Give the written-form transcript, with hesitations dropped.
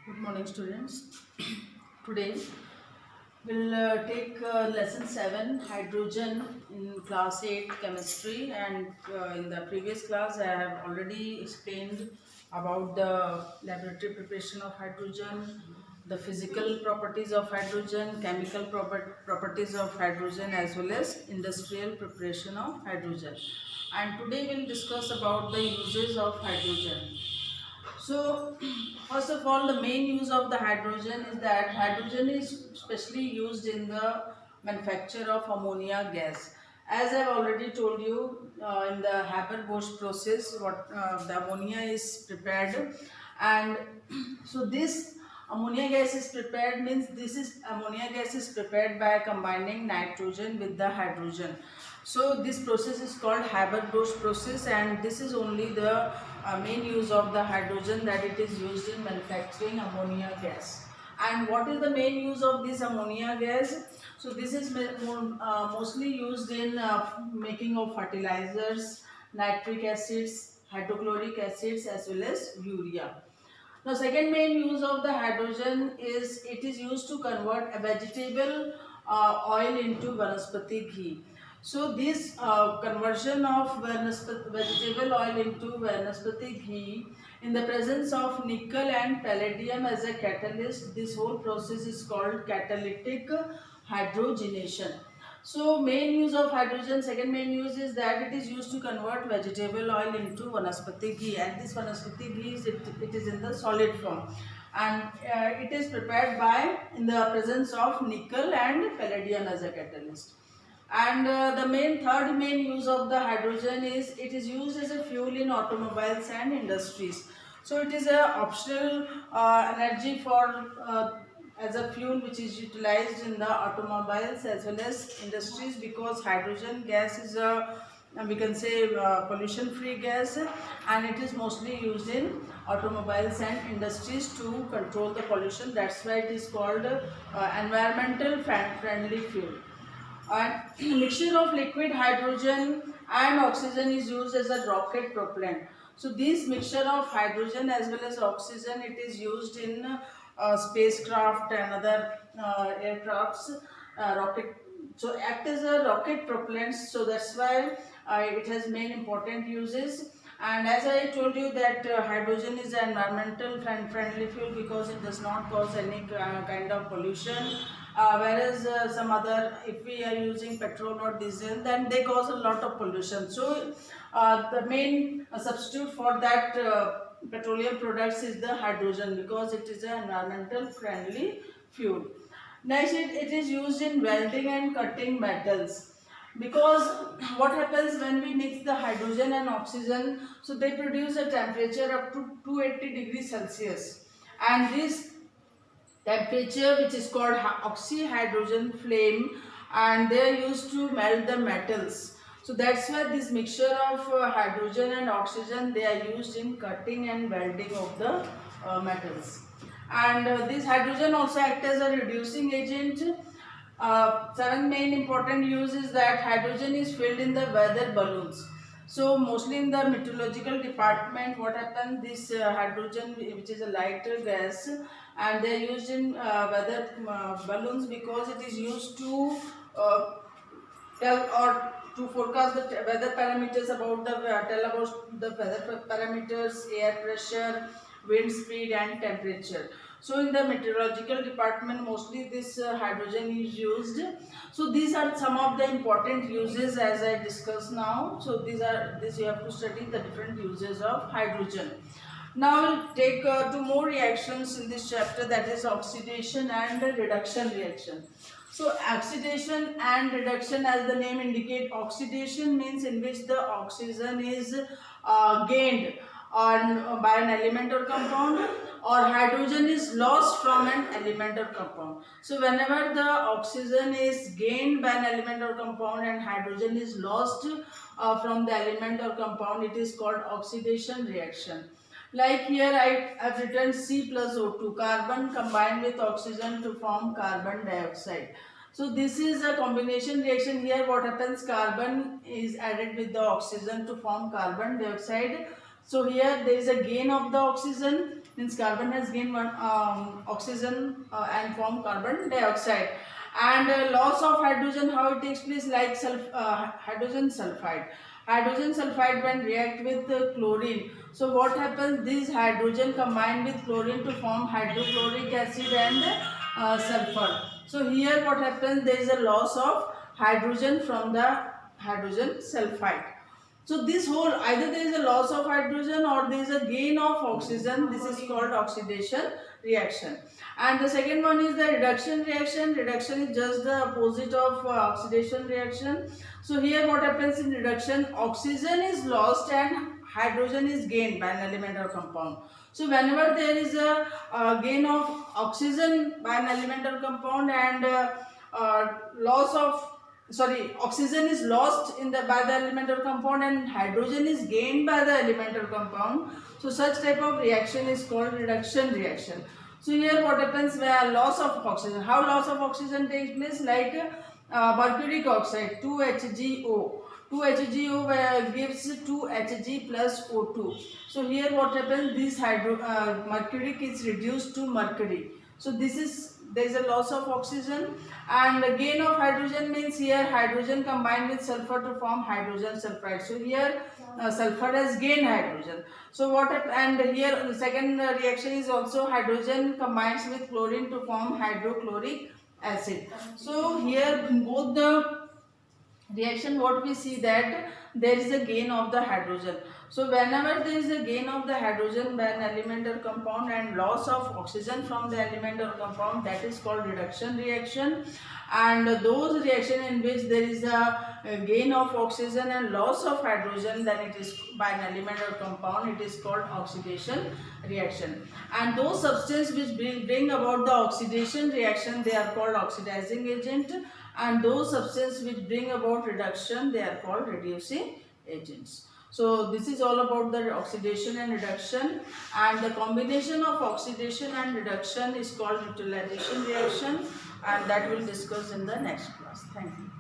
Good morning, students. Today we'll take lesson 7 hydrogen in class 8 chemistry, and in the previous class I have already explained about the laboratory preparation of hydrogen, the physical properties of hydrogen, chemical properties of hydrogen, as well as industrial preparation of hydrogen. And today we'll discuss about the uses of hydrogen. So, first of all, the main use of the hydrogen is that hydrogen is specially used in the manufacture of ammonia gas. As I have already told you, in the Haber-Bosch process, what the ammonia is prepared, and so this ammonia gas is prepared means this is ammonia gas is prepared by combining nitrogen with the hydrogen. So this process is called Haber-Bosch process, and this is only the main use of the hydrogen, that it is used in manufacturing ammonia gas. And what is the main use of this ammonia gas? So this is mostly used in making of fertilizers, nitric acids, hydrochloric acids, as well as urea. Now, second main use of the hydrogen is it is used to convert a vegetable oil into vanaspati ghee. So, this conversion of vegetable oil into vanaspati ghee in the presence of nickel and palladium as a catalyst, this whole process is called catalytic hydrogenation. So main use of hydrogen, second main use is that it is used to convert vegetable oil into vanaspati ghee, and this vanaspati ghee it is in the solid form, and it is prepared by in the presence of nickel and palladium as a catalyst. And the third main use of the hydrogen is it is used as a fuel in automobiles and industries. So it is a optional energy for as a fuel which is utilized in the automobiles as well as industries, because hydrogen gas is a we can say pollution free gas, and it is mostly used in automobiles and industries to control the pollution. That's why it is called environmental friendly fuel. And mixture of liquid hydrogen and oxygen is used as a rocket propellant. So this mixture of hydrogen as well as oxygen, it is used in spacecraft and other aircrafts, rocket. So act as a rocket propellant. So that's why it has main important uses. And as I told you that hydrogen is an environmental friendly fuel because it does not cause any kind of pollution, whereas some other, if we are using petrol or diesel, then they cause a lot of pollution. So the main substitute for that petroleum products is the hydrogen, because it is an environmental friendly fuel. Next, it is used in welding and cutting metals, because what happens when we mix the hydrogen and oxygen, so they produce a temperature up to 280 degrees Celsius, and this temperature which is called oxyhydrogen flame, and they are used to melt the metals. So that's why this mixture of hydrogen and oxygen, they are used in cutting and welding of the metals. And this hydrogen also acts as a reducing agent. Seven main important use is that hydrogen is filled in the weather balloons. So mostly in the meteorological department, what happens, this hydrogen, which is a lighter gas, and they are used in weather balloons, because it is used to tell or to forecast the weather parameters about the tell about the weather parameters, air pressure, wind speed, and temperature. So in the meteorological department, mostly this hydrogen is used. So these are some of the important uses as I discussed now. So these you have to study the different uses of hydrogen. Now we'll take two more reactions in this chapter, that is oxidation and reduction reaction. So oxidation and reduction, as the name indicate, oxidation means in which the oxygen is gained by an element or compound, or hydrogen is lost from an element or compound. So whenever the oxygen is gained by an element or compound and hydrogen is lost from the element or compound, it is called oxidation reaction. Like here I have written C plus O2, carbon combined with oxygen to form carbon dioxide. So this is a combination reaction. Here what happens, carbon is added with the oxygen to form carbon dioxide. So here there is a gain of the oxygen means carbon has gained one oxygen and form carbon dioxide. And loss of hydrogen, how it takes place, like hydrogen sulfide. Hydrogen sulfide when react with chlorine, so what happens, this hydrogen combine with chlorine to form hydrochloric acid and sulfur. So here what happens, there is a loss of hydrogen from the hydrogen sulfide. So this whole, either there is a loss of hydrogen or there is a gain of oxygen. This is called oxidation reaction. And the second one is the reduction reaction. Reduction is just the opposite of oxidation reaction. So here what happens in reduction, oxygen is lost and hydrogen is gained by an element or compound. So whenever there is a gain of oxygen by an element or compound and oxygen is lost in by the element or compound and hydrogen is gained by the element or compound, so such type of reaction is called reduction reaction. So here what happens, where loss of oxygen, how loss of oxygen takes place, like mercuric oxide 2HgO. 2HgO gives 2Hg plus O2. So here what happens, this mercuric is reduced to mercury. So there is a loss of oxygen, and gain of hydrogen means here hydrogen combined with sulfur to form hydrogen sulfide. So here sulfur has gained hydrogen. So and here the second reaction is also hydrogen combines with chlorine to form hydrochloric acid. So here in both the reaction what we see that there is a gain of the hydrogen. So whenever there is a gain of the hydrogen by an element or compound and loss of oxygen from the element or compound, that is called reduction reaction. And those reaction in which there is a gain of oxygen and loss of hydrogen, then it is by an element or compound, it is called oxidation reaction. And those substances which bring about the oxidation reaction, they are called oxidizing agent, and those substances which bring about reduction, they are called reducing agents. So this is all about the oxidation and reduction, and the combination of oxidation and reduction is called neutralization reaction, and that we'll discuss in the next class. Thank you.